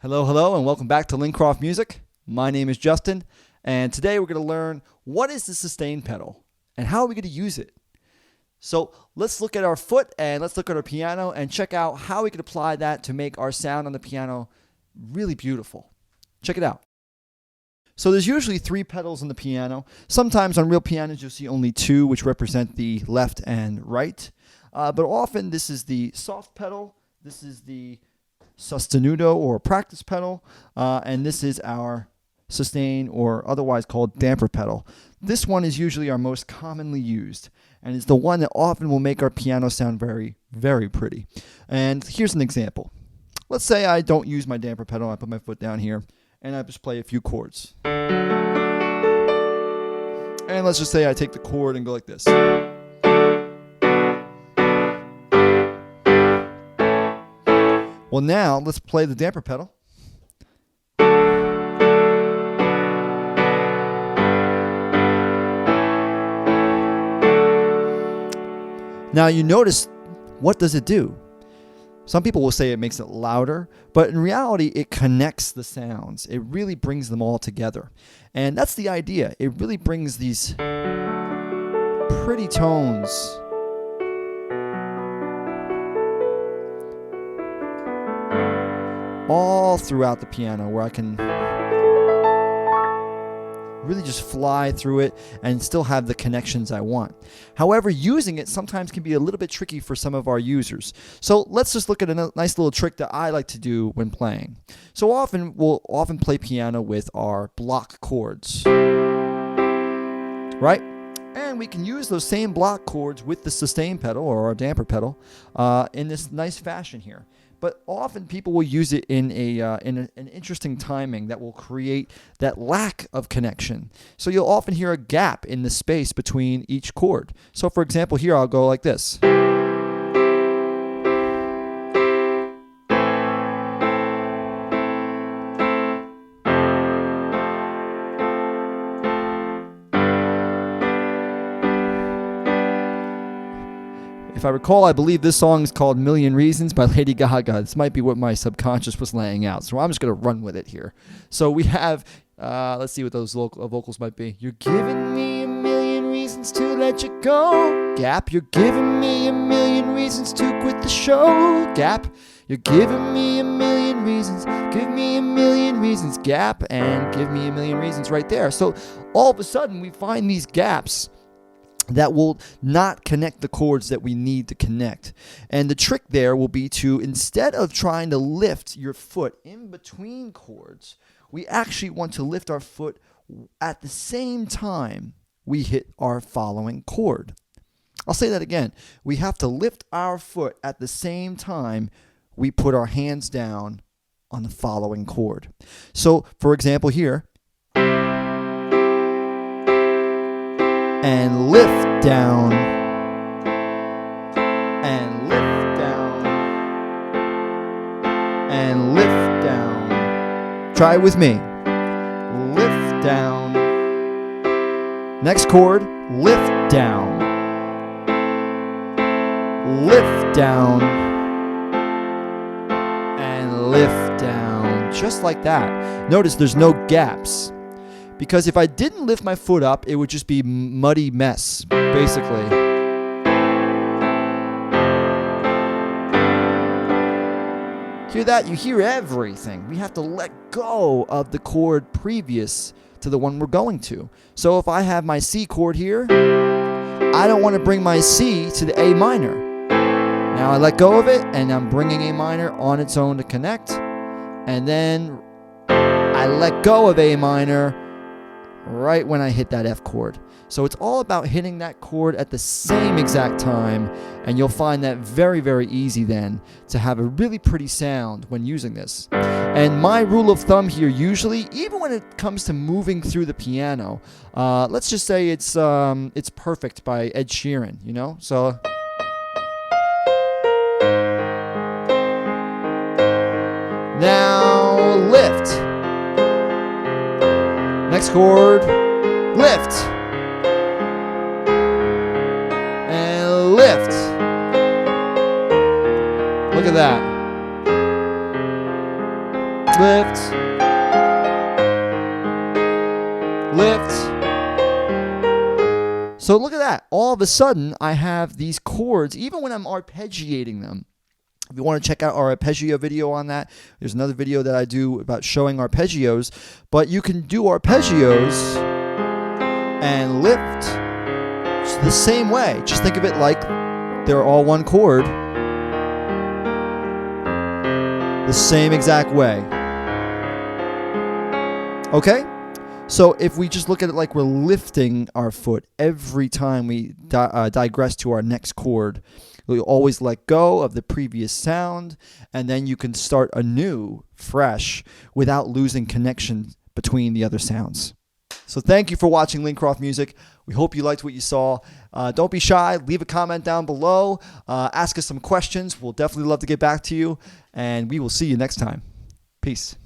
Hello, hello, and welcome back to Lincroft Music. My name is Justin, and today we're going to learn what is the sustain pedal and how are we going to use it. So let's look at our foot and let's look at our piano and check out how we can apply that to make our sound on the piano really beautiful. Check it out. So there's usually 3 pedals on the piano. Sometimes on real pianos you'll see only 2, which represent the left and right. But often this is the soft pedal, this is the sostenuto or practice pedal, and this is our sustain or otherwise called damper pedal. This one is usually our most commonly used and is the one that often will make our piano sound very, very pretty. And here's an example. Let's say I don't use my damper pedal, I put my foot down here and I just play a few chords. And let's just say I take the chord and go like this. Well, now let's play the damper pedal. Now you notice, what does it do? Some people will say it makes it louder, but in reality it connects the sounds. It really brings them all together. And that's the idea. It really brings these pretty tones all throughout the piano, where I can really just fly through it and still have the connections I want. However, using it sometimes can be a little bit tricky for some of our users. So let's just look at a nice little trick that I like to do when playing. So we'll often play piano with our block chords, right? And we can use those same block chords with the sustain pedal or our damper pedal in this nice fashion here. But often people will use it in an interesting timing that will create that lack of connection. So you'll often hear a gap in the space between each chord. So for example, here I'll go like this. If I recall, I believe this song is called Million Reasons by Lady Gaga. This might be what my subconscious was laying out, so I'm just going to run with it here. So we have, let's see what those vocals might be. You're giving me a million reasons to let you go, gap. You're giving me a million reasons to quit the show, gap. You're giving me a million reasons, give me a million reasons, gap, and give me a million reasons right there. So all of a sudden we find these gaps that will not connect the chords that we need to connect. And the trick there will be to, instead of trying to lift your foot in between chords, we actually want to lift our foot at the same time we hit our following chord. I'll say that again. We have to lift our foot at the same time we put our hands down on the following chord. So, for example here, and lift down, and lift down, and lift down. Try it with me. Lift down. Next chord, lift down. Lift down. And lift down. Just like that. Notice there's no gaps. Because if I didn't lift my foot up, it would just be muddy mess, basically. Hear that? You hear everything. We have to let go of the chord previous to the one we're going to. So if I have my C chord here, I don't want to bring my C to the A minor. Now I let go of it, and I'm bringing A minor on its own to connect. And then I let go of A minor right when I hit that F chord. So it's all about hitting that chord at the same exact time, and you'll find that very, very easy then to have a really pretty sound when using this. And my rule of thumb here, usually, even when it comes to moving through the piano, let's just say it's Perfect by Ed Sheeran, you know? So now lift. Next chord, lift, and lift. Look at that. lift, lift. So look at that. All of a sudden, I have these chords, even when I'm arpeggiating them. If you want to check out our arpeggio video on that, there's another video that I do about showing arpeggios. But you can do arpeggios and lift the same way. Just think of it like they're all one chord. The same exact way. Okay? So if we just look at it like we're lifting our foot every time we digress to our next chord, you'll always let go of the previous sound, and then you can start anew, fresh, without losing connection between the other sounds. So thank you for watching Lincroft Music. We hope you liked what you saw. Don't be shy. Leave a comment down below. Ask us some questions. We'll definitely love to get back to you, and we will see you next time. Peace.